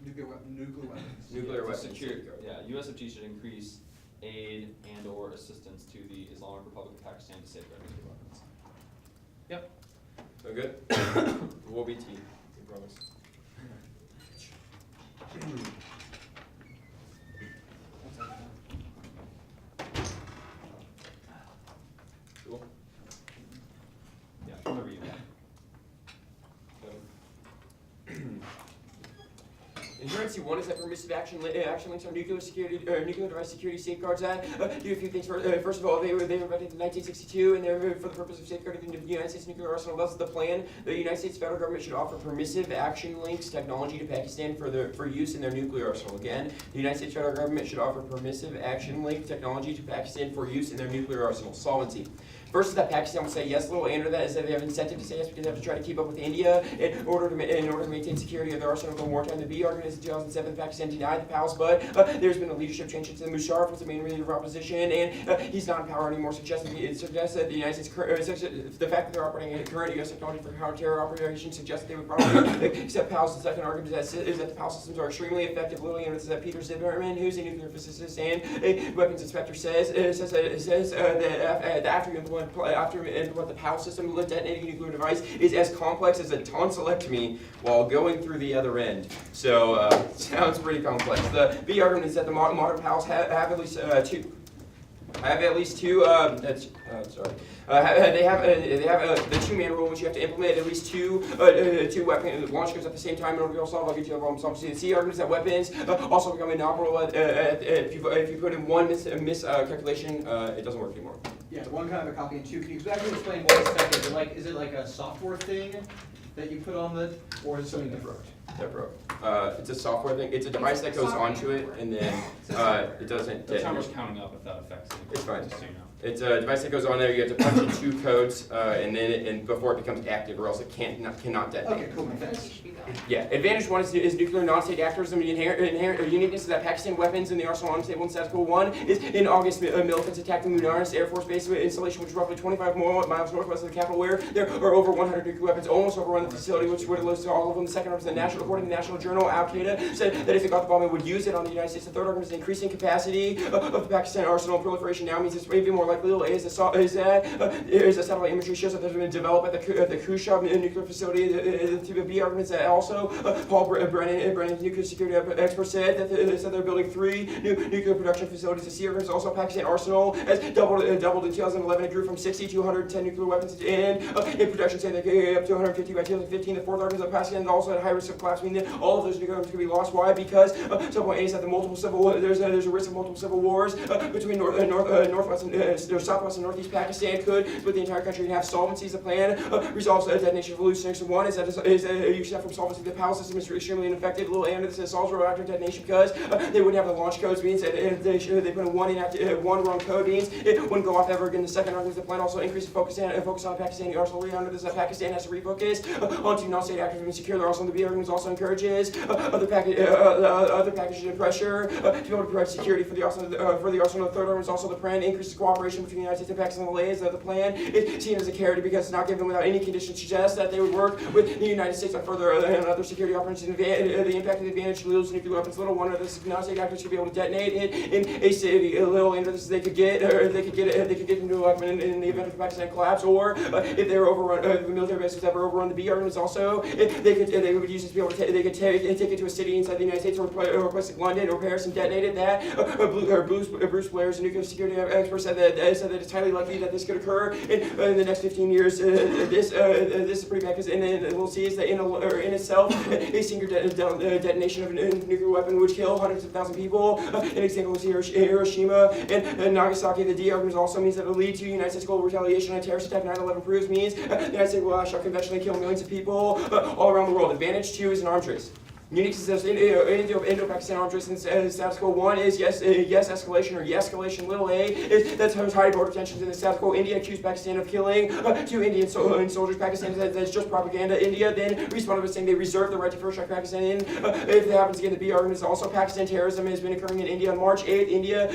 Nuclear weapons. Nuclear weapons. USFG should increase aid and or assistance to the Islamic Republic of Pakistan to safeguard nuclear weapons. Yep. So good? We'll be T, we promise. Cool. Yeah, whenever you can. Inherency 1 is that permissive action links on nuclear security nuclear device security safeguards act. Do a few things. First of all, they were invented in 1962, and they're for the purpose of safeguarding the United States nuclear arsenal. That's the plan. The United States federal government should offer permissive action links technology to Pakistan for use in their nuclear arsenal. Again, the United States federal government should offer permissive action link technology to Pakistan for use in their nuclear arsenal. Solvency. First is that Pakistan will say yes. A little under that is that they have incentive to say yes because they have to try to keep up with India in order to maintain security of their arsenal in wartime. The B argument is in 2007 Pakistan denied the PALs, but there's been a leadership change to the Musharraf was the main leader of opposition, and he's not in power anymore. It suggests that the United States the fact that they're operating current U.S. technology for counter-terror operations suggests that they would probably accept PALs. The second argument is that the PAL systems are extremely effective. Literally, and it's that Peter Zimmerman, who's a nuclear physicist and a weapons inspector, says that after you implement the PAL system, detonating a nuclear device is as complex as a tonsillectomy while going through the other end. So, sounds pretty complex. The B argument is that the modern PALs have at least two. They have the two-man rule, which you have to implement at least two weapon launch codes at the same time in order to solve all detailed problems. Obviously, the C argument is that weapons also become inoperable if you put in one miscalculation, it doesn't work anymore. Yeah, one kind of a copy and two. Can you exactly explain what it's like? Is it like a software thing that you put on the, or is it something different? That broke. It's a software thing. It's a device that goes onto it, and then it doesn't. The timer's counting up if that affects it. It's fine. Just so you know. It's a device that goes on there. You have to punch in two codes, and then before it becomes active, or else it cannot detonate. Okay, cool. Thanks. Yeah. Advantage 1 is nuclear non-state actors. The inherent uniqueness is that Pakistan weapons in the arsenal are unstable and status quo. 1 is in August, militants attacked the Munaris Air Force Base installation, which is roughly 25 miles northwest of the capital, where there are over 100 nuclear weapons almost overrun the facility, which would have listed all of them. The second argument is according to the National Journal, Al-Qaeda said that if it got the bomb, it would use it on the United States. The third argument is the increasing capacity of the Pakistan arsenal. Proliferation now means it's maybe more likely is that satellite imagery shows that there's been developed at the Khrushchev nuclear facility. The B argument is that also Paul Brennan, nuclear security expert, said that they're building 3 new nuclear production facilities. The C argument is also Pakistan arsenal has doubled in 2011. It grew from 60 to 110 nuclear weapons in production, saying they could get up to 150 by 2015. The fourth argument is that Pakistan is also at high risk of collapse, meaning that all of those nuclear weapons could be lost. Why? Because subpoint A is that there's a risk of multiple civil wars between northwest and southwest and northeast Pakistan could split the entire country and have solvency. The plan resolves the detonation of hallucinations. 1 is that you should have from solvency. The PAL system is extremely ineffective. Little and this solves radioactive detonation because they wouldn't have the launch codes. Means that if they put in one wrong code, means it wouldn't go off ever again. The second argument is the plan also increases focus on Pakistani arsenal. Under this, that Pakistan has to refocus onto non-state actors and secure their arsenal. The B argument also encourages other packages and pressure to be able to provide security for the arsenal. The third argument is also the plan increases cooperation between the United States and Pakistan. The plan is seen as a carrot because it's not given without any conditions. Suggests that they would work with the United States on further and other security operations. The impact of the advantage to lose nuclear weapons. Little wonder this non-state actors could be able to detonate it in a city. A little into this, they could get into a weapon in the event of Pakistan collapse, or if they were overrun, the military bases ever overrun. The B argument is also they would use this to be able to take it to a city inside the United States or a place like London or Paris and detonate it. That Bruce Blair's nuclear security expert said that it's highly likely that this could occur in the next 15 years. This is pretty bad because we'll see is that in itself a single detonation of a nuclear weapon would kill hundreds of thousands of people. An example is Hiroshima and Nagasaki. The D argument also means that it will lead to United States global retaliation on a terrorist attack. 9/11 proves means the United States will shall conventionally kill millions of people all around the world. Advantage 2 is an arms race. Unique to Indo-Pakistan arms race and status quo. 1 is yes escalation or yes-escalation. Little a is that there's high border tensions in the status quo. India accused Pakistan of killing 2 Indian soldiers. Pakistan says that's just propaganda. India then responded by saying they reserve the right to first strike Pakistan in if it happens again. The B argument is also Pakistan terrorism has been occurring in India. On March 8th, India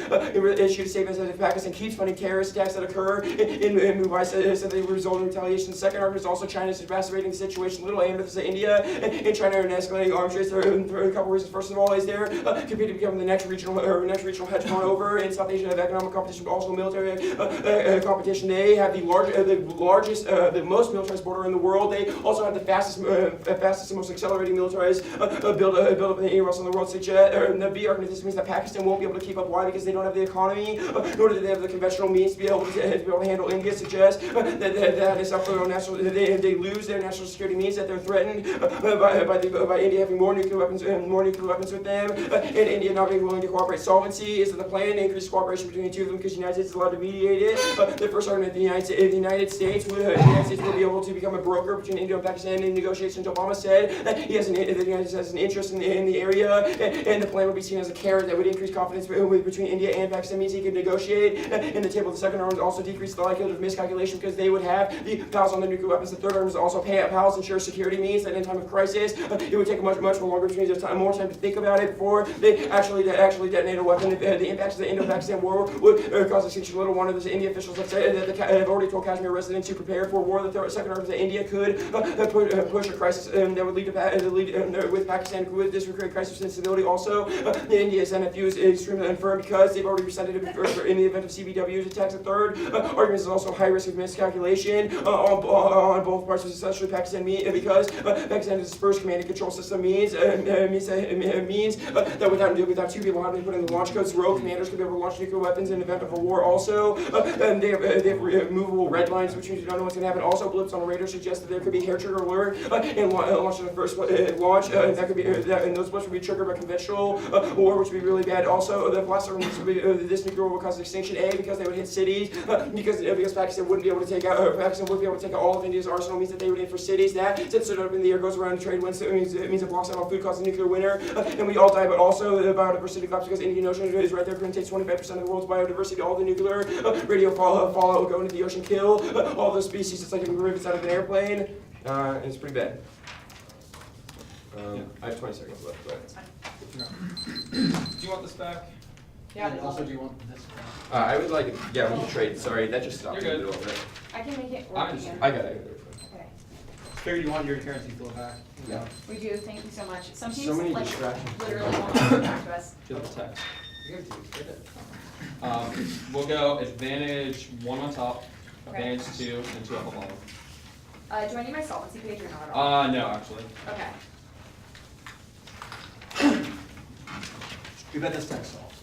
issued a statement that if Pakistan keeps funding terrorist attacks that occur in Mumbai, said they will result in retaliation. The second argument is also China is exacerbating the situation. Little a is that India and China are in escalating arms race is there are a couple reasons. First of all, is they're competing to become the next regional hegemon over in South Asia of economic competition, but also military competition. They have the largest, the most militarized border in the world. They also have the fastest and most accelerating militarized build up anywhere else in the world. The B argument, this means that Pakistan won't be able to keep up. Why? Because they don't have the economy, nor do they have the conventional means to be able to handle India. Suggests that is up for their national. They lose their national security means that they're threatened by India having more nuclear weapons with them, and India not being willing to cooperate. Solvency is the plan to increase cooperation between the two of them because the United States is allowed to mediate it. The first argument, the United States will be able to become a broker between India and Pakistan in negotiations. Obama said that the United States has an interest in the area, and the plan would be seen as a carrot that would increase confidence between India and Pakistan. Means he could negotiate. In the table, the second arm would also decrease the likelihood of miscalculation because they would have the pals on the nuclear weapons. The third arm is also pals ensure security means that in time of crisis, it would take much more longer more time to think about it before they actually detonate a weapon. The impacts of the Indo-Pakistan war would cause extinction. Little wonder the Indian officials have said that have already told Kashmir residents to prepare for war. The second arm is that India could push a crisis that would lead with Pakistan with this would create crisis instability. Also, India's NFU is extremely unfirm because they've already presented it in the event of CBW's attacks. The third argument is also high risk of miscalculation on both parts, especially Pakistan, because Pakistan's first command and control system means that without two people having to put in the launch codes, rogue commanders could be able to launch nuclear weapons in the event of a war. Also, they have removable red lines, which means you don't know what's going to happen. Also, blips on the radar suggest that there could be hair trigger alert and launch in the first launch. That could be and those blips would be triggered by conventional war, which would be really bad. Also, the last argument would be this nuclear war would cause extinction. Because they would hit cities. Because Pakistan wouldn't be able to take out all of India's arsenal. Means that they would aim for cities. That since it up in the air goes around the trade winds, it means it blocks out all food, causes a nuclear winter, and we all die. But also the biodiversity collapse because Indian Ocean is right there. Contains 25% of the world's biodiversity. All the nuclear radio fallout will go into the ocean, kill all the species. It's like a rivets out of an airplane. And it's pretty bad. I have 20 seconds left. Do you want this back? Yeah, and also, do you want this? I would like, we can trade. Sorry, that just stopped. You're good. In the middle, right? I can make it work again. I got it. Okay. Figured you wanted your currency flow back. Yeah. We do, thank you so much. Some teams So many like distractions. literally won't come back to us. Feel the text. Give it to you. Get it. We'll go advantage 1 on top, Okay. advantage 2, and 2 up on bottom. Do I need my solvency page or not at all? No, actually. Okay. We bet this text solves.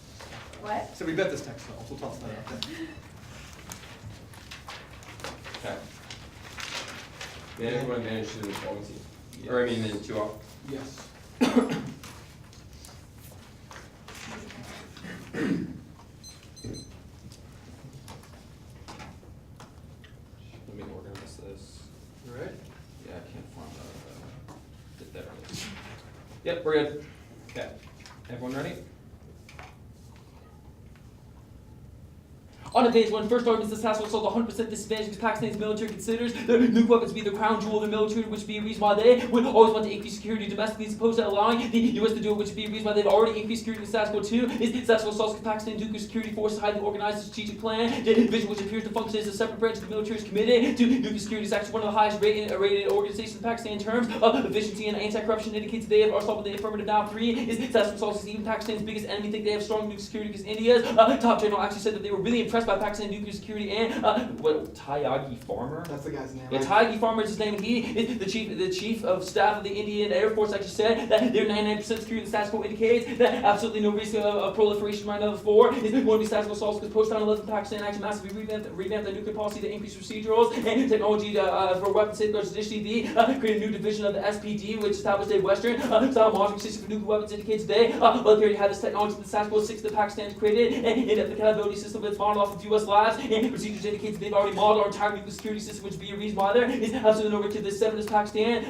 What? So we bet this text solves. We'll toss that out there. Okay. Advantage 1, advantage 2, solvency. Or I mean, then 2 off. Yes. Let me organize this. You ready? Yeah, I can't find there it is. Yep, we're good. Okay. Everyone ready? On advantage 1, first argument, this task force holds 100% disadvantage because Pakistan's military considers the nuclear weapons to be the crown jewel of the military, which would be a reason why they would always want to increase security domestically as opposed to allowing the U.S. to do it, which would be a reason why they've already increased security in status quo. 2 is the status quo assaults because Pakistan's nuclear security forces highly organized strategic plan, the division which appears to function as a separate branch of the military is committed to nuclear security. Is actually one of the highest rated organizations in Pakistan in terms of efficiency and anti-corruption, indicates they have assault with the affirmative. Now 3 is status quo assaults is even Pakistan's biggest enemy think they have strong nuclear security because India's top general actually said that they were really impressed by Pakistan's nuclear security and Tyagi Farmer. That's the guy's name. Yeah, Tyagi Farmer is his name, and he is the chief of staff of the Indian Air Force. Actually said that their 99% security. The status quo indicates that absolutely no risk of proliferation. Right now, 4 is going to be status quo assaults because post 9/11 Pakistan actually massively revamped their nuclear policy to increase procedurals and technology for weapon safeguards. Additionally, created a new division of the SPD, which established a Western style monitoring system for nuclear weapons. Indicates they appear to have this technology. The status quo 6 that Pakistan has created and the accountability system that's modeled off of U.S. labs. And procedures indicates they've already modeled our entire nuclear security system, which would be a reason why there is absolutely no risk to this. 7 is Pakistan.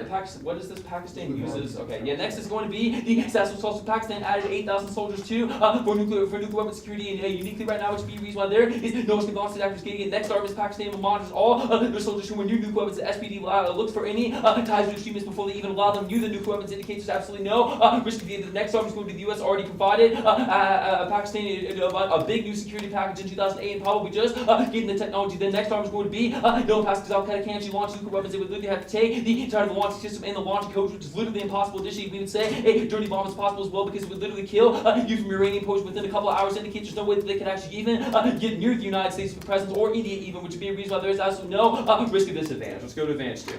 Pakistan. What is this? Pakistan uses. Okay, yeah. Next is going to be the status assaults of Pakistan added 8,000 soldiers to for nuclear weapon security, and uniquely right now, which would be a reason why there is no risk of loss to actors getting it. Next arm is Pakistan monitors all their soldiers who were new nuclear weapons. The SPD looks for any ties to extremists before they even allow them use the nuclear weapons. Indicates there's absolutely no risk of the next arm is going to be the U.S. already provided Pakistan a big new security package. package in 2008 and probably just getting the technology. The next arm is going to be no pass because Al-Qaeda can actually launch nuclear weapons. They would literally have to take the entire launch system and the launch codes, which is literally impossible. Additionally, we would say a dirty bomb is possible as well because it would literally kill you from uranium poison within a couple of hours. Indicates there's no way that they could actually even get near the United States presence or India even, which would be a reason why there is absolutely no risk of disadvantage. Let's go to advantage 2.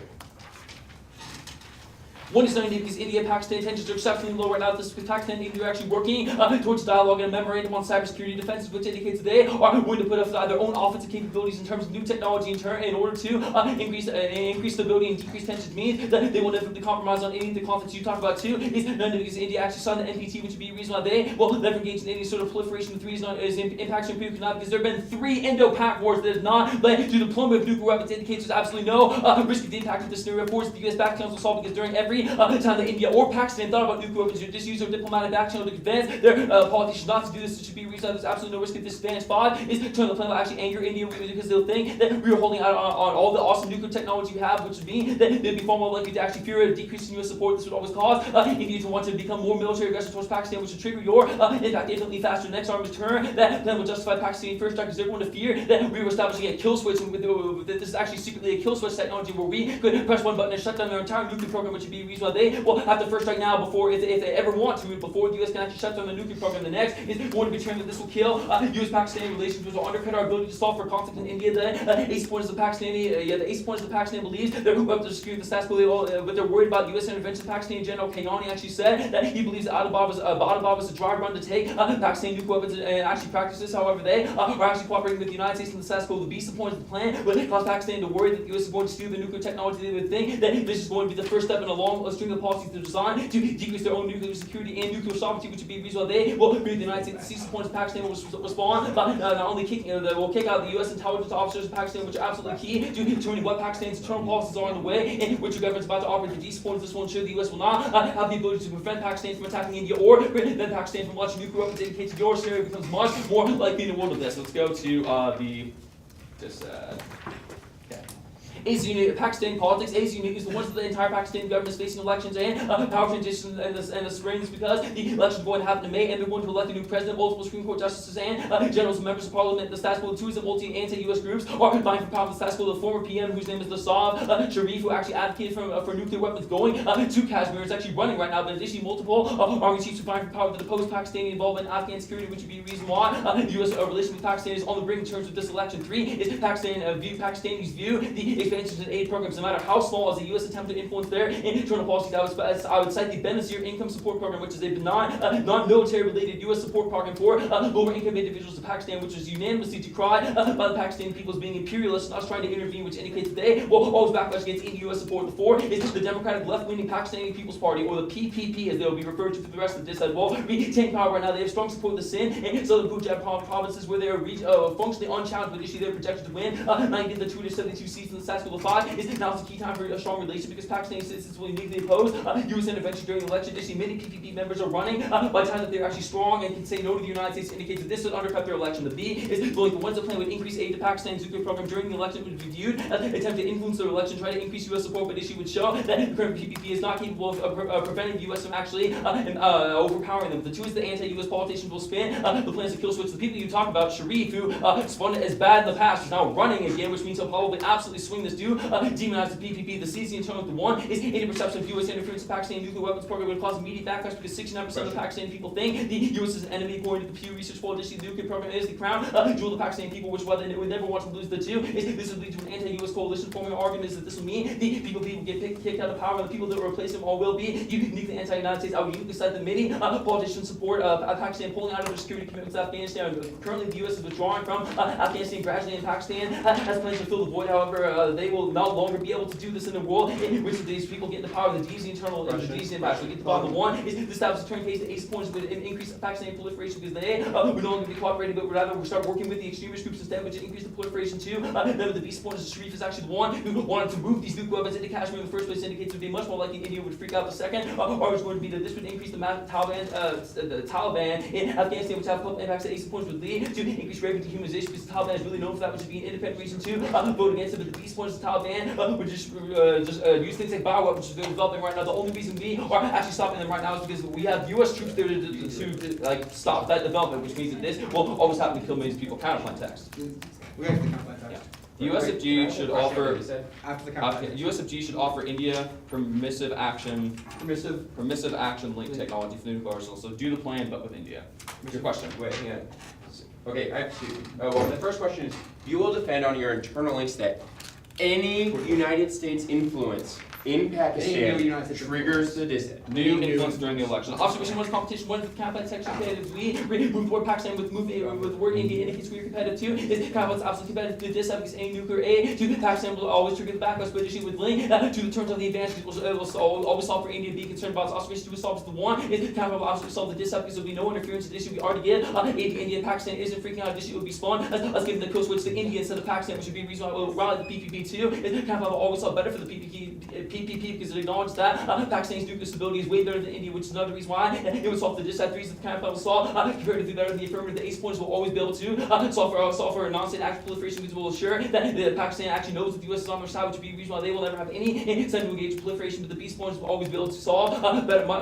One is knowing because India and Pakistan tensions are exceptionally low right now. This Pakistan and India are actually working towards dialogue and a memorandum on cybersecurity defenses, which indicates they are going to put up their own offensive capabilities in terms of new technology in order to increase stability and decrease tensions. Means that they will never compromise on any of the conflicts you talk about too. Is none because India actually signed the NPTE, which would be a reason why they will never engage in any sort of proliferation of threes in Pakistan period not because there have been 3 Indo-Pak wars that have not led to the deployment of nuclear weapons. Indicates there's absolutely no risk of the impact of this scenario. Of course, the U.S. back channels will solve because during every time that India or Pakistan thought about nuclear weapons, just use their diplomatic back channel to convince their politicians not to do this. It should be a reason that there's absolutely no risk of disadvantage. 5 is turn the plan will actually anger India because they'll think that we are holding out on all the awesome nuclear technology you have, which would mean that they'd be far more likely to actually fear a decrease in U.S. support. This would always cause India to want to become more military aggressive towards Pakistan, which would trigger your impact infinitely faster. The next arm is turn. That plan will justify Pakistani first strike because they're going to fear that we were establishing a kill switch, and that this is actually secretly a kill switch technology where we could press one button and shut down their entire nuclear program, which would be a reason why they will have to first strike now before, if they ever want to, before the U.S. can actually shut down the nuclear program. The next is going to be determined that this will kill U.S.-Pakistani relations, which will undercut our ability to solve for conflict in India. The ace point is the Pakistan believes that weapons are secured the status quo, but they're worried about U.S. intervention. Pakistani General Kayani actually said that he believes that Abbottabad was a dry run to take Pakistani nuclear weapons and actually practice this. However, they are actually cooperating with the United States in the status quo. The beast point of the plan would cause Pakistan to worry that the U.S. is going to steal the nuclear technology. They would think that this is going to be the first step in a long string of policies designed to decrease their own nuclear security and nuclear sovereignty, which would be a reason why they will agree with the United States to cease the points. Pakistan will respond by not only will kick out the U.S. intelligence officers of Pakistan, which are absolutely key to determining what Pakistan's internal policies are on the way in which the government is about to operate the peace points. This will ensure the U.S. will not have the ability to prevent Pakistan from attacking India or prevent Pakistan from launching nuclear weapons. Indicates your scenario becomes much more likely in the world of this. Let's go to Is unique. Pakistan politics is unique. Is the ones that the entire Pakistan government is facing elections and power transition in the spring. Is because the election is going to happen in May and they're going to elect a new president, multiple Supreme Court justices, and generals and members of parliament. The status quo 2 is that anti-U.S. groups are vying for power. The status quo, the former PM, whose name is Nassab Sharif, who actually advocated for nuclear weapons going to Kashmir, is actually running right now. But additionally, multiple army chiefs are vying for power to oppose Pakistani involvement in Afghan security, which would be a reason why the U.S. relation with Pakistan is on the brink in terms of this election. 3 is Pakistanis view the expansions in aid programs, no matter how small, as the U.S. attempt to influence their internal policies. I would cite the Benazir Income Support Program, which is a benign, non-military related U.S. support program for lower income individuals in Pakistan, which is unanimously decried by the Pakistani people as being imperialist and us trying to intervene, which indicates that they will always backlash against any U.S. support. The 4 is the Democratic Left-Wing Pakistani People's Party, or the PPP as they will be referred to for the rest of this. Well, we take power right now. They have strong support of the Sindh and southern Punjab provinces where they are functionally unchallenged, but issue they're projected to win 90 of the 272 seats in the status quo. 5 is now it's a key time for a strong relation because Pakistani citizens will uniquely oppose U.S. intervention during the election. Additionally, many PPP members are running by the time that they're actually strong and can say no to the United States. Indicates that this would undercut their election. The B is the ones that plan would increase aid to Pakistan's nuclear program during the election would be viewed as an attempt to influence their election, try to increase U.S. support, but issue would show that the current PPP is not capable of preventing the U.S. from actually overpowering them. The 2 is the anti-U.S. politicians will spin the plans to kill switch. The people you talk about, Sharif, who spun it as bad in the past, is now running again, which means he'll probably absolutely swing this due, demonize the PPP. The C is the internal. The 1 is any perception of U.S. interference in Pakistan nuclear weapons program would cause immediate backlash because 69% of Pakistani people think the U.S. is an enemy, according to the Pew Research poll. Additionally, the nuclear program is the crown jewel of the Pakistani people, which while they would never want to lose. The 2 is this would lead to an anti-U.S. coalition. Forming argument is that this will mean the people get kicked out of power, and the people that will replace them all will be uniquely anti-United States. I would uniquely cite that many politicians support Pakistan pulling out of their security commitments to Afghanistan. Currently, the U.S. is withdrawing from Afghanistan gradually, and Pakistan has plans to fill the void. However, they will no longer be able to do this in a world in which these people get in the power of the DZ internal and the DZ ambassador. Get the bottom. The 1 is the establish a turn case to ace points with an increase Pakistani proliferation because they would no longer be cooperating, but rather we'll start working with the extremist groups instead, which increase the proliferation too. Remember, the beast point is Sharif is actually the one who wanted to move these nuclear weapons into Kashmir in the first place. Indicates it would be much more likely India would freak out. The second argument going to be that this would increase the Taliban in Afghanistan, which have impacts that ace points would lead to increased rape and dehumanization because the Taliban is really known for that, which would be an independent reason to vote against it. But the beast point as the Taliban would just use things like bioweapons, which they're developing right now. The only reason we are actually stopping them right now is because we have U.S. troops there to like stop that development, which means that this will always happen to kill millions of people. Counterplan text. We have to counterplan text. Yeah. The USFG should offer After the counterplan. USFG should offer India permissive action Permissive. linked technology for the nuclear arsenal. So do the plan, but with India. Your question. Wait, hang on. Okay, I have two. Well, the first question is, you will defend on your internal links that any United States influence in Pakistan new United States triggers the dissent. New influence during the election. Observation 1's competition 1 with Counterplan section competitive. We move forward Pakistan with the word India indicates we are competitive too. Is Counterplan's absolutely competitive to this because any nuclear aid to Pakistan will always trigger the backlash, but issue with link to the terms of the advantages will always solve for India to be concerned about. Observation 2 solves the one. Is Counterplan will absolutely solve the dis because there will be no interference in the issue we already get. Aid to India and Pakistan isn't freaking out. This issue will be spawned. Let's give the code switch to India instead of Pakistan, which would be a reason why we'll rally the PPP too. Is Counterplan will always solve better for the PPP because it acknowledges that Pakistan's nuclear stability is way better than India, which is another reason why it would solve the dissent. The reason the Counterplan will solve comparatively better than the affirmative. The ace points will always be able to solve for non-state action proliferation, because will ensure that Pakistan actually knows that the U.S. is on their side, which would be a reason why they will never have any incentive to engage in proliferation. But the beast points will always be able to solve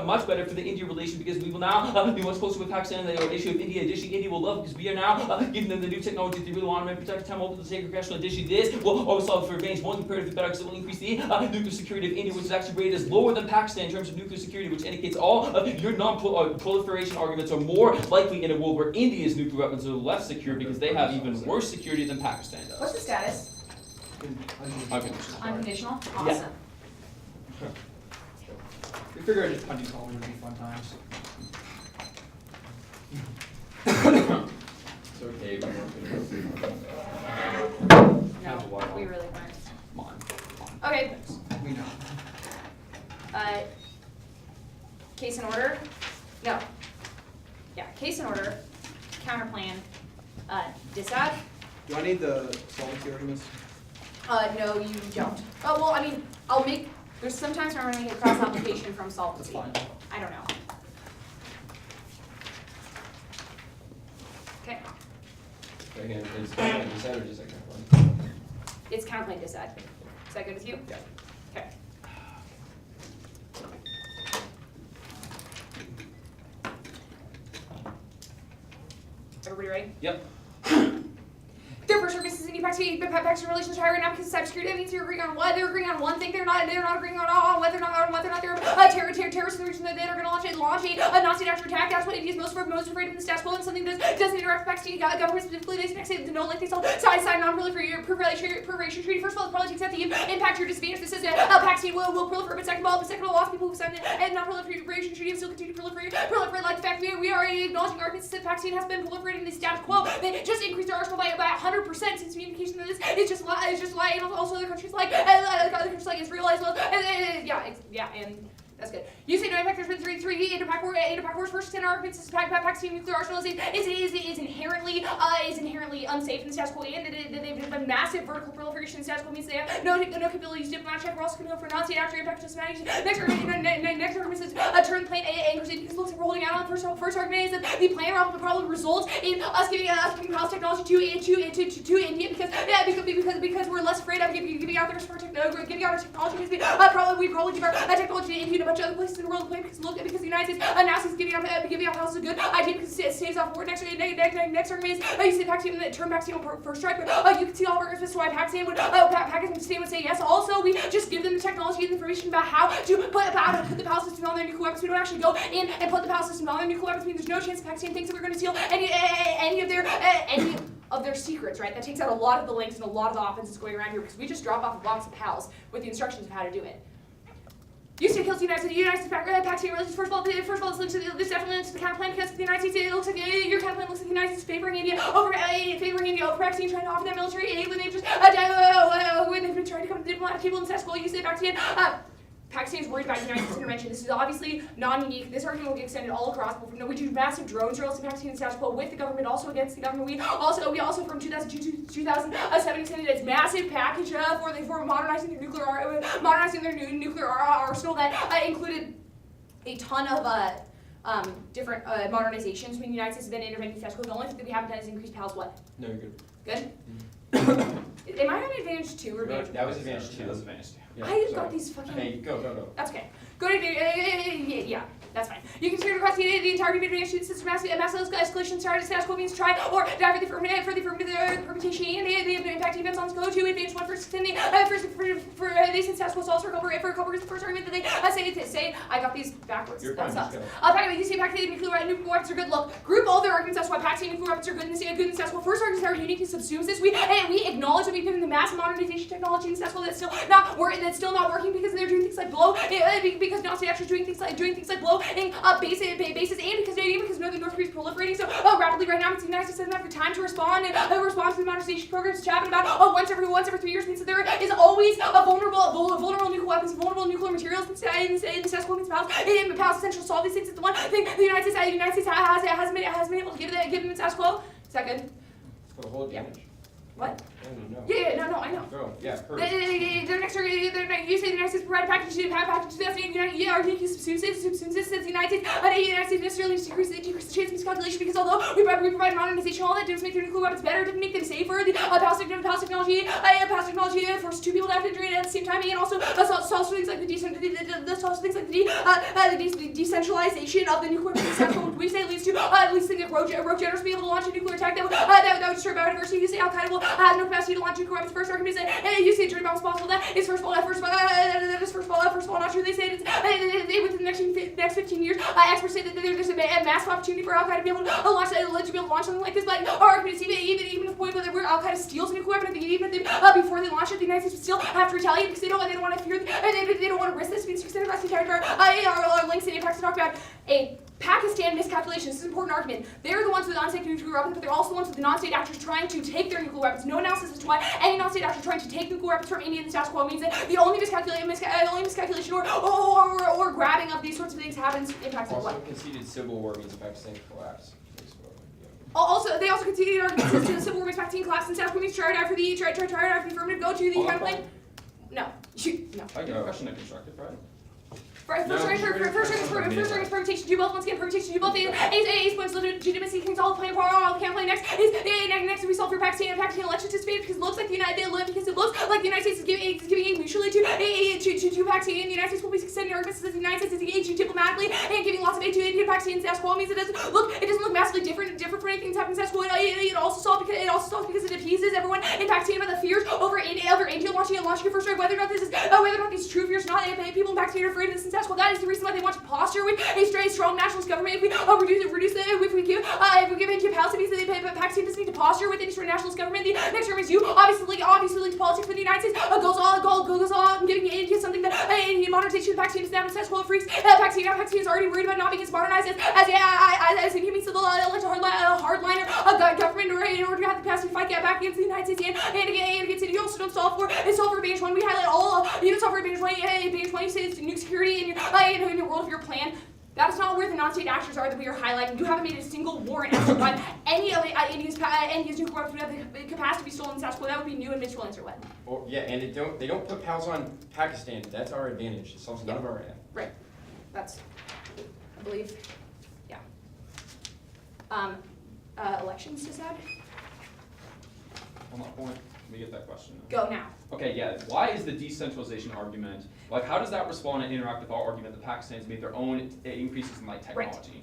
much better for the India relation, because we will now be much closer with Pakistan than the issue of India. Additionally, India will love because we are now giving them the new technology that they really want to protect time open to take aggression. Additionally, this will always solve for advantage one comparatively better, because it will increase the nuclear security of India, which is actually rated as lower than Pakistan in terms of nuclear security, which indicates all of your non-proliferation arguments are more likely in a world where India's nuclear weapons are less secure, because they have even worse security than Pakistan does. What's the status? Unconditional. Unconditional? Yeah. Awesome. We figured just punting calling would be fun times. It's okay, we No, we really weren't. Mine. Okay, We know. case in order? No. Yeah, case in order, counterplan, disad. Do I need the solvency arguments? No, you don't. Oh, well, I mean, I'll make, there's sometimes where I'm gonna make a cross application from That's solvency. fine. I don't know. Okay, Again, it's dissent or just like one? it's counterplan disad. Is that good with you? Yeah. Okay. Everybody ready? Yep. Their first purpose is Pakistan relations higher right now because of cybersecurity. That means they're agreeing on what? They're agreeing on one thing. They're not agreeing on whether or not they're terrorists in the region that are going to launch a non-state action attack. That's what India's most afraid of in the status quo, and something that doesn't interact with Pakistan government specifically. They say no, like they side non-proliferation treaty. First of all, it probably takes out the impact or disadvantage. This is Pakistan will proliferate, but second of all, lots of people who signed the non-proliferation treaty and still continue to proliferate. Like the fact we are acknowledging arguments that Pakistan has been proliferating the status quo. They just increased their arsenal by about 100% since the indication that this is just a lie, and also other countries like Israel as well. And that's good. You say no impact. There's been three impact wars. First 10 arguments is Pakistan nuclear arsenal is inherently unsafe in the status quo, and they've been massive vertical proliferation in the status quo means they have no capability to use diplomatic check. We're also going to go for non-state action impact to next argument is turn plan angers in because it looks like we're holding out on the first argument is that the plan will probably result in us giving palace technology to India because we're less afraid of giving out our technology because we probably give our technology to India. Bunch of other places in the world because the United States announces giving out palace is a good idea because it stays off war. Next argument is you say Pakistan turn Pakistan for strike. You can see all of our arguments why Pakistan would say yes. Also, we just give them the technology and information about how to put the palace system on their nuclear weapons. We don't actually go in and put the palace system on their nuclear weapons. I mean, there's no chance that Pakistan thinks that we're going to steal any of their secrets, right? That takes out a lot of the links and a lot of the offenses going around here because we just drop off a box of pals with the instructions of how to do it. Houston kills the United States Pakistan relations. First of all, this definitely links to the counterplan because the United States, it looks like your counterplan looks like the United States favoring India over Pakistan, trying to offer them military aid when they've just when they've been trying to come to the diplomatic table and status quo. You say Pakistan is worried about United States intervention. This is obviously non-unique. This argument will get extended all across. We do massive drone drills in Pakistan and status quo with the government, also against the government. We also from 2002 to 2007 extended its massive package for modernizing their nuclear arsenal that included a ton of different modernizations. When the United States has been intervening in status quo, the only thing that we haven't done is increase PALs. What? No, you're good. Good. Am I on advantage 2 or advantage 1? That was advantage 2. That was advantage 2. Yeah, I sorry. got these fucking. Hey, go. That's okay. Go to yeah, that's fine. You can consider across the entire advantage system mass escalation status quo means try or die for the affirmative permutation and the impact events on go to advantage 1 first in the for they since status quo solves for a couple reasons. First argument that they say I got these backwards. You're That fine, sucks. just You see Pakistan nuclear weapons are good. Look, group all their arguments. That's why Pakistan nuclear weapons are good in the status quo. First argument is our uniqueness subsumes this. We acknowledge that we've been in the mass modernization technology in status quo that's still not working because they're doing things like blow because Nazi actors doing things like blowing up bases and because North Korea's proliferating so rapidly right now. It's the United States doesn't have the time to respond to the modernization programs which happen about once every 3 years means that there is always a vulnerable nuclear weapons, vulnerable nuclear materials in the status quo means Pal's essential to solve these things. It's the one thing the United States hasn't been able to give them in status quo. Is that good? For the whole advantage. What? No. Yeah, no, I know. Go. Yeah, You say the United States provided package to 2008. Yeah, our unique subsumes the United States necessarily decrease the chance of miscalculation because although we provide modernization, all that does make their nuclear weapons better, didn't make them safer. The Pals technology forces two people to have to integrate at the same time, and also solves things like the decentralization of the nuclear weapons. We say leads to rogue generals being able to launch a nuclear attack that would destroy biodiversity. You say Al Qaeda will have no capacity to launch nuclear weapons. First argument is that you say dirty bombs possible. That is first of all not true. They say that within the next 15 years, experts say that there's a massive opportunity for Al Qaeda to be able to launch something like this. But our argument is even the point where Al Qaeda steals a nuclear weapon, even before they launch it, the United States would still have to retaliate because they don't want to fear, they don't want to risk this being extended across the entire our links and impacts to talk about a Pakistan miscalculation. This is an important argument. They're the ones with non-state nuclear weapons, but they're also the ones with the non-state actors trying to take their nuclear weapons. No analysis as to why any non-state actor trying to take nuclear weapons from India in the status quo means that the only miscalculation or grabbing of these sorts of things happens impacts Also what? conceded civil war means Pakistan collapse. They also conceded arguments as to the civil war makes Pakistan collapse and status quo means try after the affirmative go to the kind of thing. No. No. I get a question of constructive, right? First argument permutation to both. Once again, permutation to both. Ace points legitimacy things all playing part. All can play next. Next we solve for Pakistan election participation because it looks like the United States is giving aid mutually to Pakistan. The United States will be extending arguments that the United States is engaging diplomatically and giving lots of aid to Pakistan. Status quo means it doesn't look massively different for anything that's happening. Status quo it also solves because it appeases everyone in Pakistan about the fears over India launching a first strike. Whether or not these true fears or not, people in Pakistan are afraid of this. Well, that is the reason why they want to posture with a strong nationalist government. If we give in to Palestinians, Pakistan doesn't need to posture with any sort of nationalist government. The next term is you obviously link to politics for the United States goes on giving into something that Indian modernization Pakistan is now in successful freaks. Pakistan is already worried about not being as modernized as it means to the hardliner government in order to have the capacity to fight back against the United States and against India. You also don't solve for advantage 1. We highlight all you don't solve for advantage 1. You say it's nuke security in your world of your plan. That is not where the non-state actors are that we are highlighting. You haven't made a single warrant as to why any of India's nuclear weapons would have the capacity to be stolen in the status quo. That would be new and Mitchell answer what? And they don't put PALs on Pakistan. That's our advantage. It solves none of our Right. That's, I believe, yeah. Elections decide? On that point, let me get that question. Go now. Okay, yeah. Why is the decentralization argument, how does that respond and interact with our argument that Pakistan's made their own increases in technology?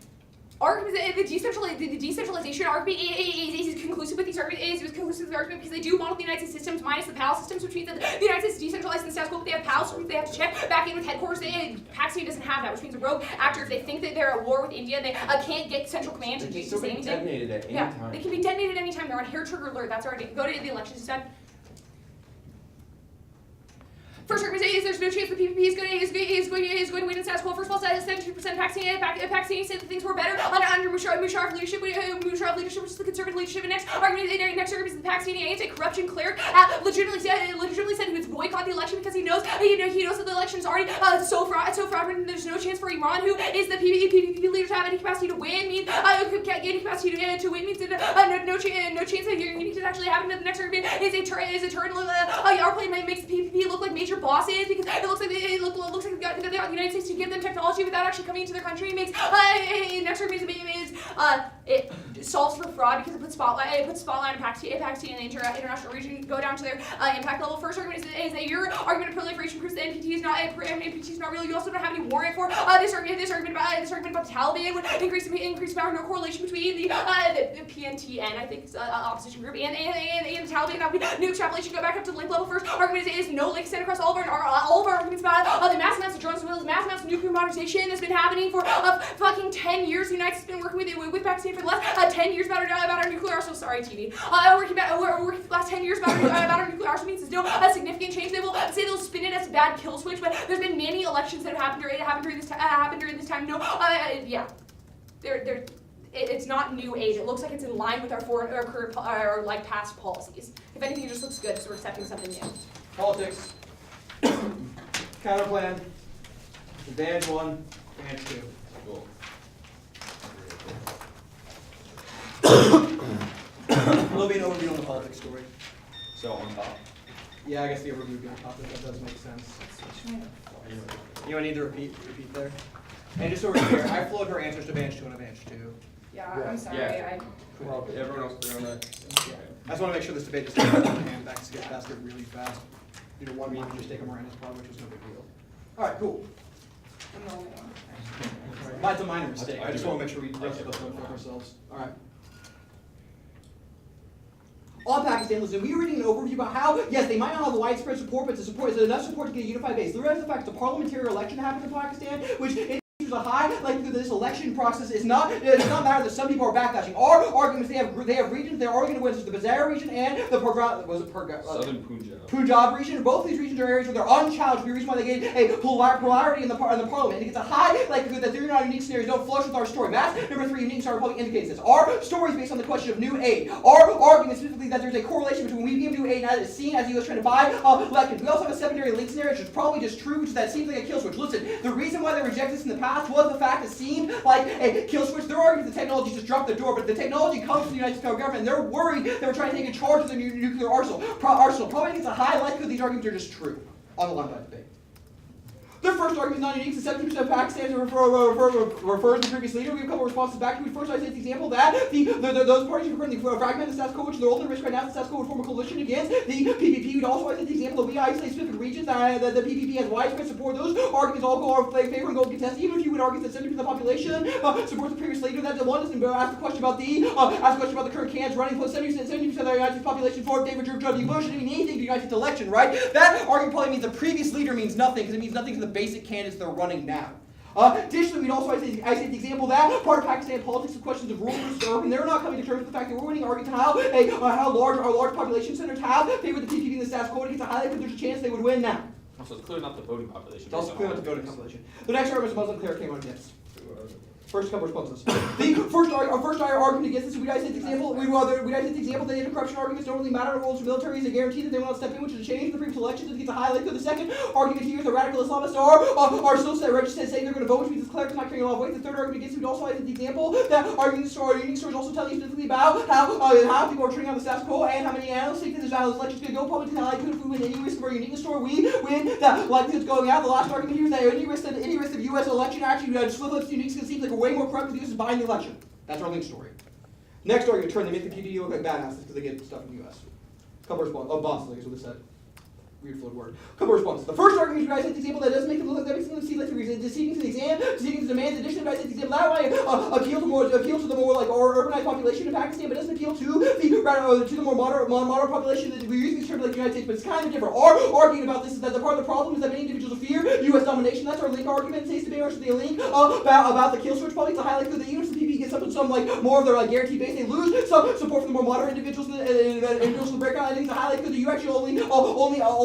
Argument the decentralization argument is conclusive with these arguments. Is conclusive with the argument because they do model the United States systems minus the PAL systems, which means that the United States is decentralized in the status quo, but they have PALs, which they have to check back in with headquarters. Pakistan doesn't have that, which means a rogue actor, if they think that they're at war with India, they can't get central command to say anything. Detonated at any time. They can be detonated at any time. They're on hair trigger alert. That's already go to the elections instead. First argument is there's no chance the PPP is going to win in status quo. First of all, 72% of Pakistani said that things were better under Musharraf leadership, which is the conservative leadership. And next argument is the Pakistani anti-corruption cleric legitimately said he would boycott the election because he knows that the election is already so fraudulent. And there's no chance for Iran, who is the PPP leader, to have any capacity to win. Means any capacity to win means no chance that you're unique to actually happen. The next argument is a turn. Our plane makes the PPP look like major bosses because it looks like the United States to give them technology without actually coming into their country. It makes next argument is solves for fraud because it puts spotlight on Pakistan and the international region. Go down to their impact level. First argument is that your argument of proliferation proves that NPT is not real. You also don't have any warrant for this argument about the Taliban would increase power. No correlation between the PNTN, I think, it's opposition group, and the Taliban. That would be new extrapolation. Go back up to the link level. First argument is no link sent across all of our arguments about the mass amounts of drones, mass amounts of nuclear modernization that's been happening for fucking 10 years. The United States has been working with Pakistan for the last 10 years about our nuclear arsenal. Sorry, TV. We're working for the last 10 years about our nuclear arsenal. Means there's no significant change. They will say they'll spin it as a bad kill switch, but there's been many elections that have happened during this time. No, yeah, it's not new age. It looks like it's in line with our current past policies. If anything, it just looks good because we're accepting something new. Politics. Counterplan. Advantage 1, advantage 2. Cool. A little bit of an overview on the politics story. So on top. Yeah, I guess the overview would be on top of it. That does make sense. You don't need to repeat there. And just so we're clear, I flowed her answers to advantage 2 and advantage 2. Yeah, I'm sorry. Yeah. Well, everyone else clear on that? Yeah. I just want to make sure this debate doesn't get out of hand. That gets faster really fast. Due to one meeting, just take a Miranda's part, which was no big deal. All right, cool. I'm the only one. That's a minor mistake. I just want to make sure we rest of us don't fuck ourselves. All right. On Pakistan, listen, we were reading an overview about how, yes, they might not have widespread support, but is enough support to get a unified base. The rest of the fact, the parliamentary election happened in Pakistan, which there's a high likelihood that this election process it does not matter that some people are backlashing. Our arguments, they have regions, they're arguing against the Bazaar region and the Southern Punjab. Punjab region. Both these regions are areas where they're unchallenged. The reason why they get a polarity in the parliament. And it gets a high likelihood that they're not unique scenarios don't flush with our story. Math number 3, unique scenario probably indicates this. Our story is based on the question of new aid. Our argument specifically that there's a correlation between we give new aid and that is seen as the U.S. trying to buy elections. We also have a secondary link scenario, which is probably just true, which is that seems like a kill switch. Listen, the reason why they rejected this in the past was the fact it seemed like a kill switch. They're arguing the technology just dropped the door, but the technology comes from the United States federal government, and they're worried that we're trying to take charge of the nuclear arsenal. Probably think it's a high likelihood these arguments are just true on the line by debate. Their first argument is not unique, so 70% of Pakistanis refers to the previous leader. We have a couple of responses back to it. First, I say the example that those parties who currently fragment the status quo, which is their ultimate risk right now, the status quo would form a coalition against the PPP. We'd also say the example that we isolate specific regions that the PPP has widespread support. Those arguments all go our favor and go contest. Even if you would argue that 70% of the population supports the previous leader, that the one doesn't ask the question about the current candidates running. Plus 70% of the United States population for David George W. Bush. It didn't mean anything to the United States election, right? That argument probably means the previous leader means nothing because it means nothing to the basic candidates they're running now. Additionally, we'd also I say the example that part of Pakistan politics is questions of rural versus urban. They're not coming to terms with the fact that we're winning arguments how large our large population centers have favored the PPP in the status quo. It's a high likelihood there's a chance they would win now. So it's clear not the voting population. It's also clear not the voting population. The next argument is Muslim cleric came on against. First couple responses. Our first argument against this, we'd say the example. We'd say the example that anti-corruption arguments don't really matter to roles of military is a guarantee that they will not step in, which is a change in the previous elections. It gets a high likelihood. The second argument here is the radical Islamists are still registered saying they're going to vote, which means the clerics not carrying a lot of weight. The third argument against it, we'd also say the example that arguing story, unique stories also tell you specifically about how people are turning on the status quo and how many analysts think that this election's going to go public. How likely if we win any risk of our uniqueness story, we win. That likelihood's going out. The last argument here is that any risk of U.S. election actually flip-flops unique because it seems like we're way more corrupt because the U.S. is buying the election. That's our link story. Next argument, turn the make the PPE look like badasses because they get stuff from the U.S. Couple responses. Oh, bosses, I guess what they said. Weird flowed word. Couple responses. The first argument is, I said the example that doesn't make them look like that makes them seem like they're deceiving to the exam, deceiving to the demands. Additionally, I said the example that way appeal to the more like urbanized population in Pakistan, but doesn't appeal to the more moderate population that we're using this term like the United States, but it's kind of different. Our argument about this is that the part of the problem is that many individuals fear U.S. domination. That's our link argument. It says to be versus the link about the kill switch. Probably it's a high likelihood that even if the PPE gets some like more of their guaranteed base, they lose some support from the more moderate individuals and individuals in the breakout. I think it's a high likelihood that you actually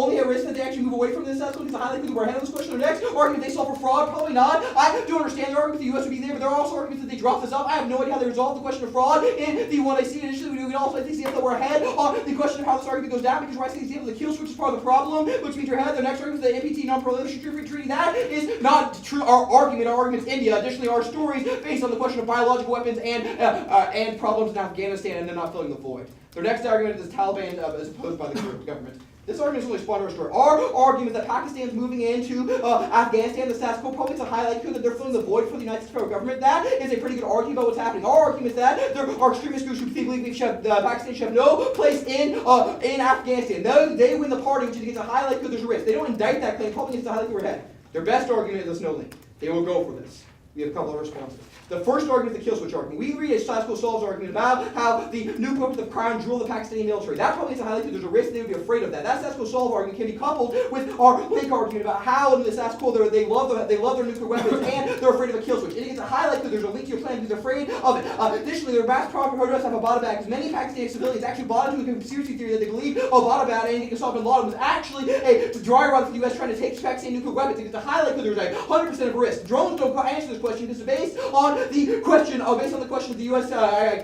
only at risk that they actually move away from this assessment. It's a high likelihood that we're ahead of this question. The next argument, they solve for fraud. Probably not. I do understand the argument the U.S. would be there, but there are also arguments that they drop this up. I have no idea how they resolve the question of fraud in the one I see. Initially, we also think that we're ahead on the question of how this argument goes down because we're asking the example the kill switch is part of the problem, which means you're ahead. The next argument is the NPTE non-proliferation treaty. That is not true. Our argument is India. Additionally, our stories based on the question of biological weapons and problems in Afghanistan, and they're not filling the void. Their next argument is Taliban as opposed by the government. This argument is only spawned our story. Our argument that Pakistan's moving into Afghanistan, the status quo, probably to highlight that they're filling the void for the United States federal government. That is a pretty good argument about what's happening. Our argument is that there are extremist groups who believe Pakistan should have no place in Afghanistan. They win the party, which is to highlight that there's a risk. They don't indict that claim, probably gets to highlight that we're ahead. Their best argument is this no link. They will go for this. We have a couple of responses. The first argument is the kill switch argument. We read a status quo solves argument about how the nuke weapons of crown jewel of the Pakistani military. That probably is to highlight that there's a risk they would be afraid of that. That status quo solve argument can be coupled with our link argument about how in the status quo they love their nuclear weapons and they're afraid of a kill switch. And it gets to highlight that there's a link to your plan because they're afraid of it. Additionally, their vast propaganda have Abbottabad because many Pakistani civilians actually bought into a conspiracy theory that they believe Abbottabad and Osama bin Laden was actually a dry run for the U.S. trying to take Pakistani nuclear weapons. It gets to highlight that there's a 100% of risk. Drones don't answer this question because it's based on the question of the U.S.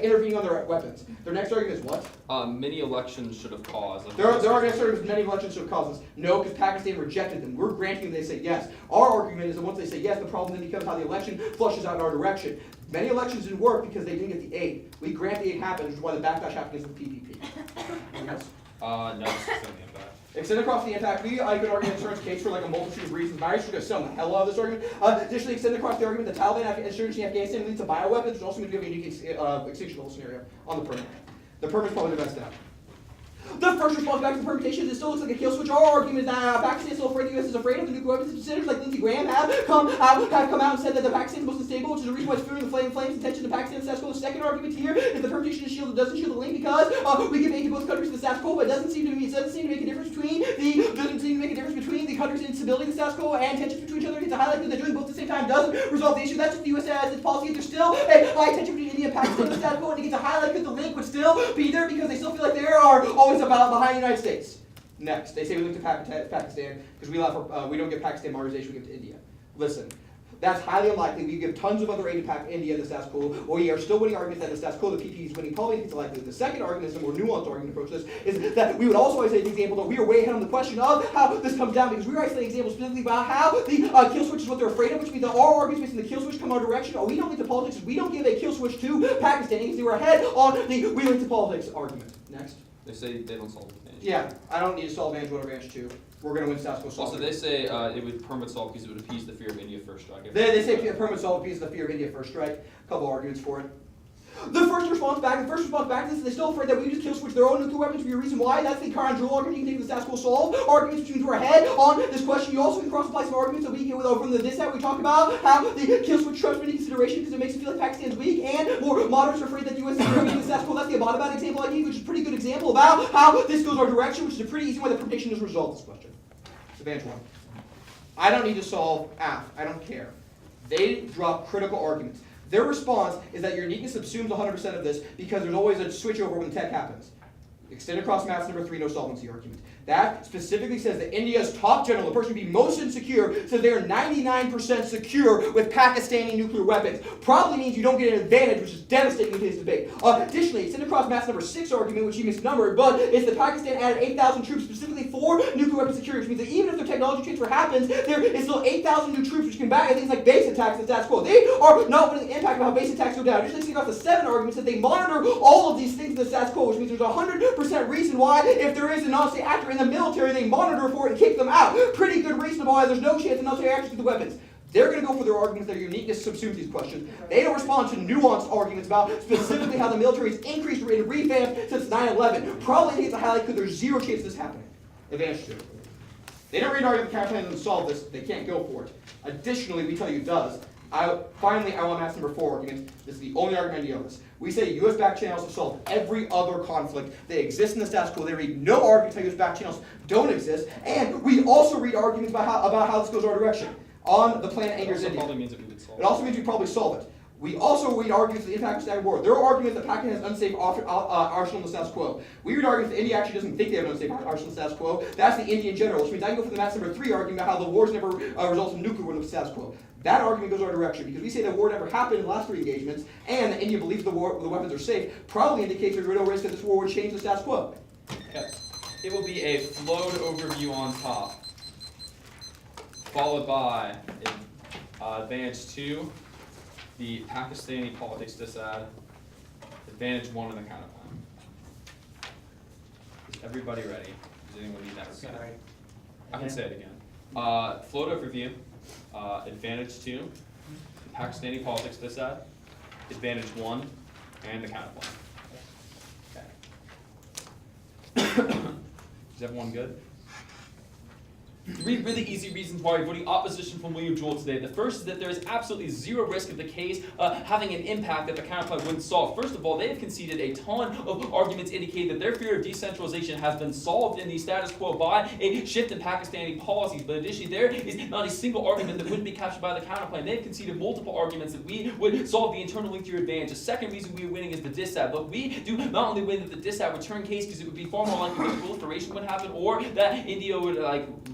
Intervening on their weapons. Their next argument is what? Many elections should have caused. Their next argument is many elections should have caused this. No, because Pakistan rejected them. We're granting them they say yes. Our argument is that once they say yes, the problem then becomes how the election flushes out in our direction. Many elections didn't work because they didn't get the aid. We grant the aid happened, which is why the backlash happened against the PPP. Yes? No, this is the impact. Extend across the impact, I could argue insurance case for like a multitude of reasons, but I'm actually going to sell the hell out of this argument. Additionally, extend across the argument the Taliban insurgency in Afghanistan leads to bioweapons, which is also going to give a unique extinction level scenario on the permit. The permit's probably the best out. The first response back to the permutations, it still looks like a kill switch. Our argument is that Pakistan is still afraid the U.S. is afraid of the nuclear weapons. Senators like Lindsey Graham have come out and said that the Pakistan is most unstable, which is the reason why it's fueling the flames and tension in Pakistan. The status quo. The second argument here is the permutation doesn't shield the link because we give aid to both countries in the status quo, but it doesn't seem to make a difference between the countries' instability in the status quo and tensions between each other. It's a highlight that they're doing both at the same time doesn't resolve the issue. That's just the U.S. has its policy. There's still a high tension between India and Pakistan in the status quo, and it gets a highlight that the link would still be there because they still feel like they are always about behind the United States. Next, they say we look to Pakistan because we don't give Pakistan modernization, we give to India. Listen, that's highly unlikely. We give tons of other aid to India in the status quo. We are still winning arguments that the status quo, the PPE is winning. Probably it's likely. The second argument is a more nuanced argument approach to this, is that we would also say the example that we are way ahead on the question of how this comes down because we were isolating examples specifically about how the kill switch is what they're afraid of, which means that our arguments based on the kill switch come our direction. We don't link to politics. We don't give a kill switch to Pakistan because they were ahead on the we link to politics argument. Next. They say they don't solve the advantage. Yeah, I don't need to solve advantage 1 or advantage 2. We're going to win status quo solve. Also, they say it would permit solve because it would appease the fear of India first strike. They say permit solve appeases the fear of India first strike. A couple arguments for it. The first response back to this is they're still afraid that we just kill switch their own nuclear weapons for your reason why. That's the current drill argument. You can take the status quo solve arguments between we're ahead on this question. You also can cross-apply some arguments that we get from the dissent. We talk about how the kill switch trust into consideration because it makes it feel like Pakistan's weak and more moderates are afraid that the U.S. is intervening in the status quo. That's the Abbottabad example I gave, which is a pretty good example about how this goes our direction, which is a pretty easy way the permutation is resolved this question. Advantage 1. I don't need to solve AF. I don't care. They drop critical arguments. Their response is that your uniqueness subsumes 100% of this because there's always a switchover when tech happens. Extend across maths number 3, no solvency argument. That specifically says that India's top general, the person who would be most insecure, says they are 99% secure with Pakistani nuclear weapons. Probably means you don't get an advantage, which is devastating in today's debate. Additionally, extend across maths number 6 argument, which he misnumbered, but it's that Pakistan added 8,000 troops specifically for nuclear weapon security, which means that even if their technology transfer happens, there is still 8,000 new troops which can back things like base attacks and status quo. They are not putting the impact of how base attacks go down. Additionally, extend across the 7 arguments that they monitor all of these things in the status quo, which means there's 100% reason why, if there is a non-state actor in the military, they monitor for it and kick them out. Pretty good reason why there's no chance of non-state actors get the weapons. They're going to go for their arguments that their uniqueness subsumes these questions. They don't respond to nuanced arguments about specifically how the military has increased and revamped since 9/11. Probably think it's a highlight because there's 0 chance of this happening. Advantage 2. They don't read an argument counterplan and solve this. They can't go for it. Additionally, we tell you it does. Finally, I want to ask number 4 argument. This is the only argument I deal with this. We say U.S. back channels to solve every other conflict. They exist in the status quo. They read no arguments how U.S. back channels don't exist. And we also read arguments about how this goes our direction on the plan that angers India. Probably means that we would solve it also means we probably solve it. We also read arguments of the impact of static war. There are arguments that Pakistan has unsafe arsenal in the status quo. We read arguments that India actually doesn't think they have an unsafe arsenal in the status quo. That's the Indian general, which means I can go for the maths number 3 argument about how the wars never result in nuclear war in the status quo. That argument goes our direction because we say that war never happened in the last 3 engagements, and that India believes the weapons are safe. Probably indicates there's no risk that this war would change the status quo. Okay. It will be a flowed overview on top, followed by advantage 2, the Pakistani politics disad, advantage 1 in the counterplan. Is everybody ready? Does anyone need that repeated? Sorry. I can say it again. Float overview, advantage 2, Pakistani politics dissad, advantage 1, and the counterpoint. Okay. Is everyone good? 3 really easy reasons why you're voting opposition from William Jewell today. The first is that there is absolutely zero risk of the case having an impact that the counterpoint wouldn't solve. First of all, they have conceded a ton of arguments indicating that their fear of decentralization has been solved in the status quo by a shift in Pakistani policies. But additionally, there is not a single argument that wouldn't be captured by the counterpoint. They've conceded multiple arguments that we would solve the internal link to your advantage. The second reason we are winning is the dissad. But we do not only win that the dissad would turn case because it would be far more likely that proliferation would happen or that India would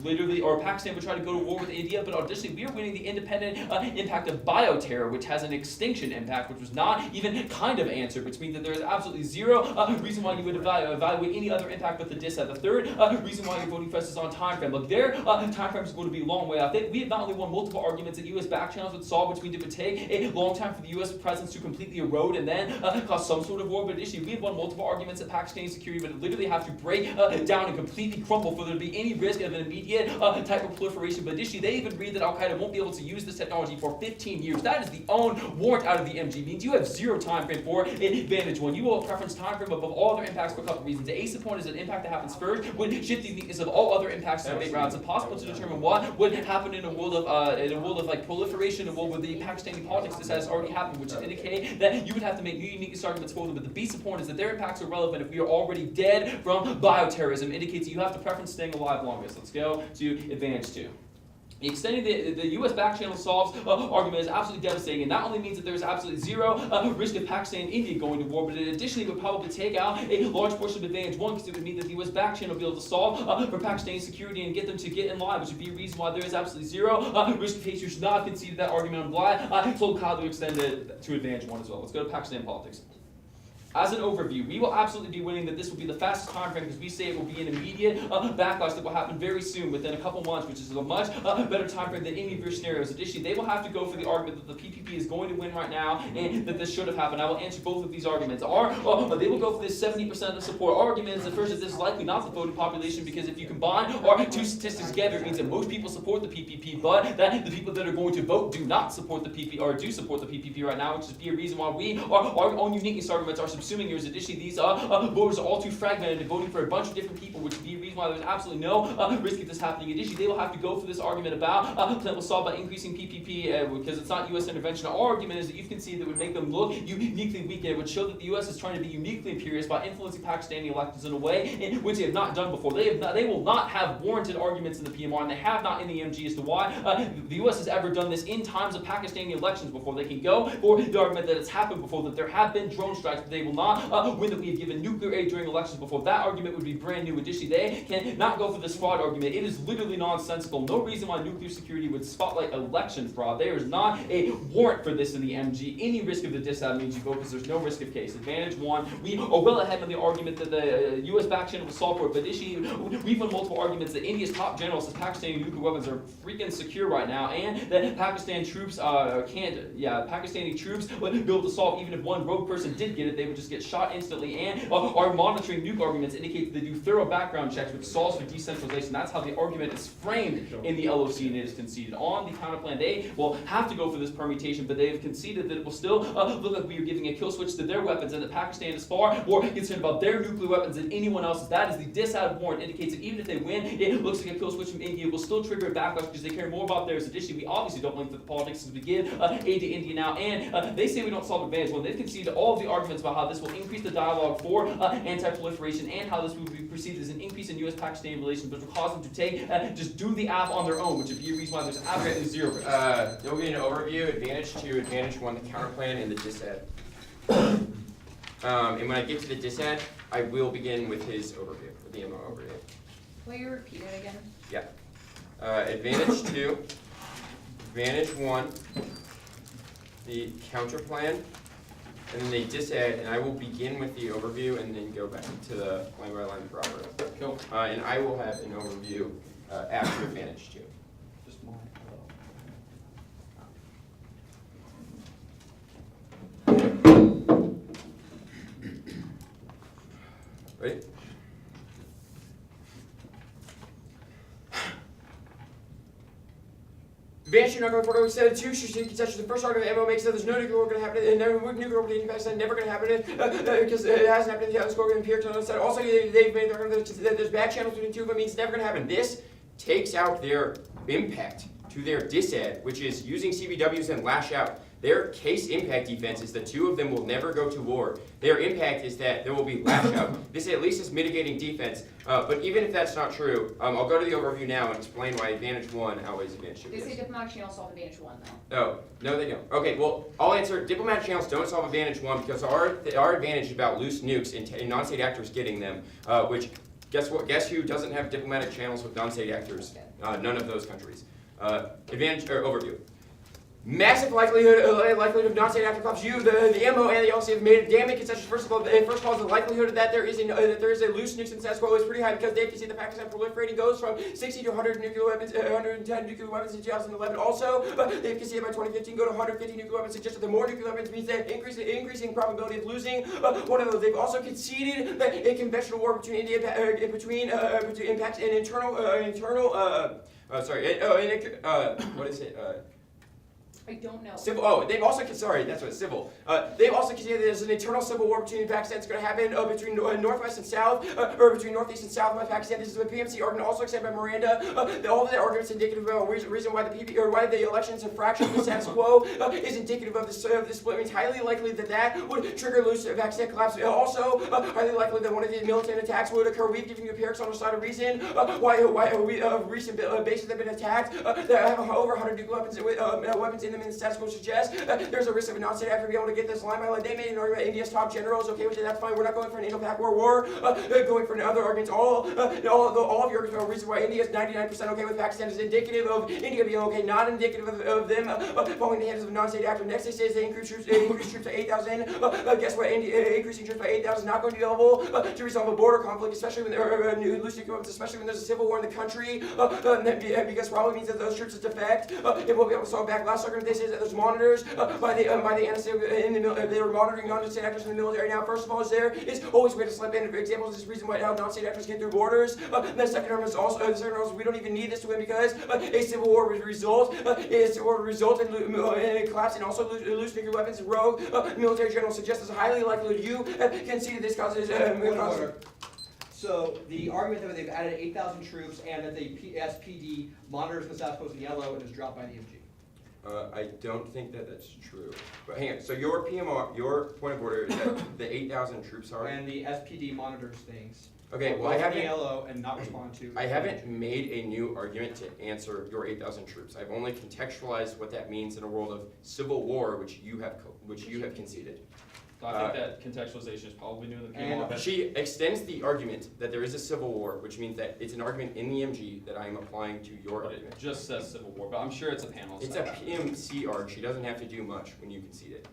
literally or Pakistan would try to go to war with India, but additionally we are winning the independent impact of bioterror, which has an extinction impact, which was not even kind of answered, which means that there is absolutely zero reason why you would evaluate any other impact but the dissad. The third reason why you're voting for us is on time frame. Look, their time frame is going to be a long way out. We have not only won multiple arguments that U.S. back channels would solve, which means it would take a long time for the U.S. presence to completely erode and then cause some sort of war, but additionally we have won multiple arguments that Pakistani security would literally have to break down and completely crumble for there to be any risk of an immediate type of proliferation. But additionally, they even read that Al-Qaeda won't be able to use this technology for 15 years. That is the own warrant out of the MG. Means you have zero time frame for advantage 1. You will preference time frame above all other impacts for a couple of reasons. The ace point is an impact that happens first would shift the uniqueness of all other impacts to debate rounds. It's impossible to determine what would happen in a world of like proliferation, a world where the Pakistani politics this has already happened, which is indicate that you would have to make new uniqueness arguments for them. But the base point is that their impacts are relevant if we are already dead from bioterrorism. Indicates that you have to preference staying alive longest. Let's go to advantage 2. Extending the U.S. back channel solves argument is absolutely devastating, and not only means that there is absolutely zero risk of Pakistan and India going to war, but it additionally would probably take out a large portion of advantage 1 because it would mean that the U.S. back channel would be able to solve for Pakistani security and get them to get in line, which would be a reason why there is absolutely zero risk of case. You should not have conceded that argument on Bly. I told Kyle to extend it to advantage 1 as well. Let's go to Pakistan politics. As an overview, we will absolutely be winning that this will be the fastest time frame because we say it will be an immediate backlash that will happen very soon, within a couple months, which is a much better time frame than any of your scenarios. Additionally, they will have to go for the argument that the PPP is going to win right now and that this should have happened. I will answer both of these arguments. They will go for this 70% of support argument. The first is this is likely not the voting population because if you combine our two statistics together, it means that most people support the PPP, but that the people that are going to vote do not support the PPP or do support the PPP right now, which is be a reason why our own uniqueness arguments are subsuming yours. Additionally, these voters are all too fragmented and voting for a bunch of different people, which would be a reason why there's absolutely no risk of this happening. Additionally, they will have to go for this argument about that will solve by increasing PPP because it's not U.S. intervention. Our argument is that you've conceded that would make them look uniquely weak and it would show that the U.S. is trying to be uniquely imperious by influencing Pakistani elections in a way in which they have not done before. They will not have warranted arguments in the PMR, and they have not in the MG as to why the U.S. has ever done this in times of Pakistani elections before. They can go for the argument that it's happened before, that there have been drone strikes, but they will not win that we have given nuclear aid during elections before. That argument would be brand new. Additionally, they cannot go for this fraud argument. It is literally nonsensical. No reason why nuclear security would spotlight election fraud. There is not a warrant for this in the MG. Any risk of the dissad means you vote because there's no risk of case. Advantage 1, we are well ahead on the argument that the U.S. back channel will solve for it, but we've won multiple arguments that India's top general says Pakistani nuclear weapons are freaking secure right now, and that Pakistani troops would be able to solve even if one rogue person did get it, they would just get shot instantly. And our monitoring nuke arguments indicate that they do thorough background checks, which solves for decentralization. That's how the argument is framed in the LOC, and it is conceded. On the counterplan, they will have to go for this permutation, but they have conceded that it will still look like we are giving a kill switch to their weapons, and that Pakistan is far more concerned about their nuclear weapons than anyone else's. That is the dissad warrant. Indicates that even if they win, it looks like a kill switch from India. It will still trigger a backlash because they care more about theirs. Additionally, we obviously don't link to the politics as we give aid to India now, and they say we don't solve advantage. Well, they've conceded all of the arguments about how this will increase the dialogue for anti-proliferation and how this will be perceived as an increase in U.S.-Pakistan relations, but will cause them to take just do the app on their own, which would be a reason why there's absolutely zero risk. There will be an overview, advantage 2, advantage 1, the counterplan, and the dissad. And when I get to the dissad, I will begin with his overview, with the MO overview. Will you repeat it again? Yeah. Advantage 2, advantage 1, the counterplan, and then they dissad, and I will begin with the overview and then go back to the line by line progress. Cool. And I will have an overview after advantage 2. Just more. Ready? Advantage 2 not going forward. Said 2 strategic concessions. The first argument MO makes that there's no nuclear war going to happen, and no nuclear war in Pakistan never going to happen because it hasn't happened in the score going to appear to said. Also, they've made the argument that there's back channels between two of them means it's never going to happen. This takes out their impact to their disad, which is using CBWs and lash out. Their case impact defense is the two of them will never go to war. Their impact is that there will be lash out. This at least is mitigating defense. But even if that's not true, I'll go to the overview now and explain why advantage 1 outweighs advantage 2. They say diplomatic channels solve advantage 1 though. Oh, no they don't. Okay, well, I'll answer. Diplomatic channels don't solve advantage 1 because our advantage is about loose nukes and non-state actors getting them, which, guess what? Guess who doesn't have diplomatic channels with non-state actors? None of those countries. Advantage, or overview. Massive likelihood of non-state actor collapse. The MO and the LC have made a damning concession. First of all, the likelihood of that there is a loose nukes in status quo is pretty high because they can see the Pakistan proliferating goes from 60 to 100 nuclear weapons, 110 nuclear weapons in 2011. Also, they can see it by 2015 go to 150 nuclear weapons. Suggests that the more nuclear weapons means that increasing probability of losing one of those. They've also conceded that a conventional war between India between impacts an what is it? I don't know. Civil. Oh, they've also that's what civil. They've also considered there's an internal civil war between Pakistan that's going to happen between northwest and south, or between northeast and southwest Pakistan. This is a PMC argument, also accepted by Miranda. All of their arguments indicative of a reason why the elections have fractured the status quo is indicative of the split. It means highly likely that would trigger loose Pakistan collapse. Also, highly likely that one of the militant attacks would occur. We've given you empirics on the side of reason why recent bases have been attacked that have over 100 nuclear weapons in them in the status quo suggests there's a risk of a non-state actor being able to get this line by line. They made an argument. India's top general is okay with it. That's fine. We're not going for an Indo-Pak war. Going for other arguments. All of your arguments are reason why India is 99% okay with Pakistan is indicative of India being okay, not indicative of them falling in the hands of a non-state actor. Next, they say they increase troops to 8,000. Guess what? Increasing troops by 8,000 is not going to be available to resolve a border conflict, especially when there are loose nuclear weapons, especially when there's a civil war in the country. Because probably means that those troops defect. It won't be able to solve back. Last argument they say that there's monitors by the NSA in the they were monitoring non-state actors in the military. Now, first of all, is always a way to slip in examples. This is the reason why how non-state actors get through borders. The second argument is also we don't even need this to win because a civil war would result in collapse and also loose nuclear weapons. Rogue military generals suggest there's a highly likelihood you conceded this causes. So the argument that they've added 8,000 troops and that the SPD monitors the South Coast in yellow and is dropped by the MG. I don't think that's true. But hang on. So your PMR, your point of order is that the 8,000 troops are. And the SPD monitors things. Okay. Well, I haven't yellow and not respond to. I haven't made a new argument to answer your 8,000 troops. I've only contextualized what that means in a world of civil war, which you have conceded. So I think that contextualization is probably new in the PMR. She extends the argument that there is a civil war, which means that it's an argument in the MG that I am applying to your argument. It just says civil war, but I'm sure it's a panel. It's a PMC arg. She doesn't have to do much when you concede it.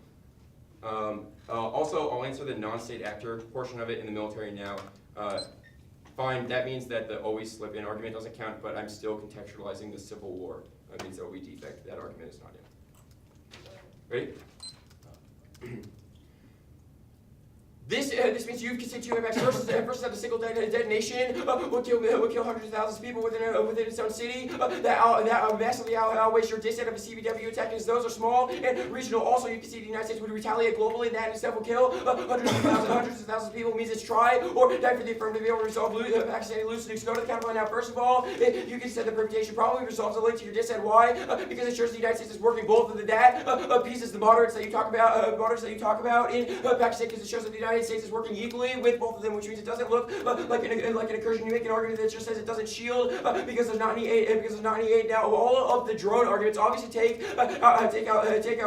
Also, I'll answer the non-state actor portion of it in the military now. Fine, that means that the always slip in argument doesn't count, but I'm still contextualizing the civil war. That means that we defect. That argument is not in. Ready? This means you've conceded 2 impacts versus have a single detonation will kill hundreds of thousands of people within its own city. That massively outweighs your disset of a CBW attack, as those are small and regional. Also, you concede the United States would retaliate globally. That in itself will kill hundreds of thousands of people. Means it's try or die for the affirmative to be able to resolve Pakistani loose nukes. Go to the counterpoint now. First of all, you can say the permutation probably resolves the link to your disset. Why? Because it shows the United States is working both of the pieces, the moderates that you talk about, in Pakistan, because it shows that the United States is working equally with both of them, which means it doesn't look like an incursion. You make an argument that just says it doesn't shield because there's not any aid. Now, all of the drone arguments obviously take out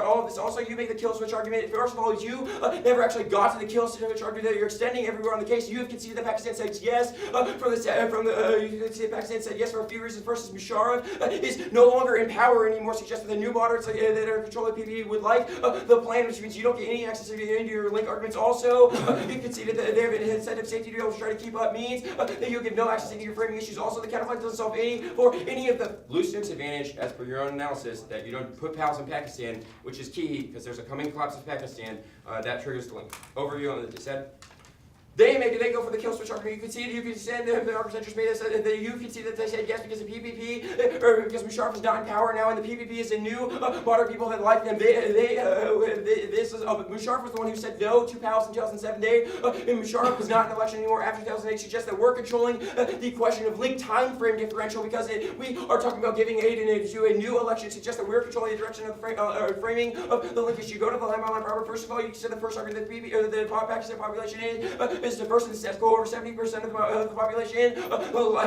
all of this. Also, you make the kill switch argument. First of all, you never actually got to the kill switch argument that you're extending everywhere on the case. You have conceded that Pakistan said yes you can see Pakistan said yes for a few reasons. First is Musharraf is no longer in power anymore, suggesting the new moderates that are controlling PPE would like the plan, which means you don't get any access into your link arguments. Also, you conceded that they have an incentive safety to be able to try to keep up means that you give no access into your framing issues. Also, the counterpoint doesn't solve any of the loose nukes advantage, as per your own analysis, that you don't put PALs in Pakistan, which is key because there's a coming collapse of Pakistan that triggers the link. Overview on the dissent. They go for the kill switch argument. You can see the arguments I just made. You can see that they said yes because the PPP, or because Musharraf is not in power now, and the PPP is a new modern people that like them. Musharraf was the one who said no to PALS in 2007. And Musharraf was not in election anymore after 2008. Suggests that we're controlling the question of linked time frame differential because we are talking about giving aid to a new election. Suggests that we're controlling the direction of the framing of the linkage. You go to the line by line, Robert. First of all, you said the first argument that the Pakistan population is diverse in the status quo. Over 70% of the population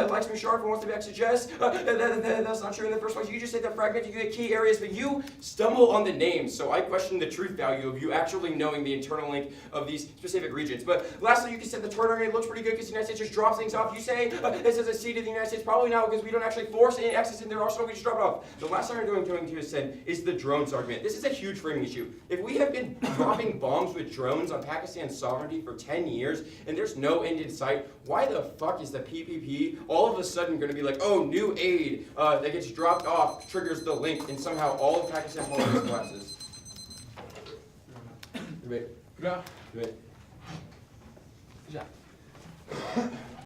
likes Musharraf and wants to back suggest that's not true in the first place. You just said that fragmented, you get key areas, but you stumble on the names. So I question the truth value of you actually knowing the internal link of these specific regions. But lastly, you can say the third argument looks pretty good because the United States just drops things off. You say this is a seat of the United States. Probably not because we don't actually force any access in their arsenal. We just drop it off. The last argument I'm going to said is the drones argument. This is a huge framing issue. If we have been dropping bombs with drones on Pakistan's sovereignty for 10 years and there's no end in sight, why the fuck is the PPP all of a sudden going to be like, oh, new aid that gets dropped off triggers the link and somehow all of Pakistan politics collapses? Good.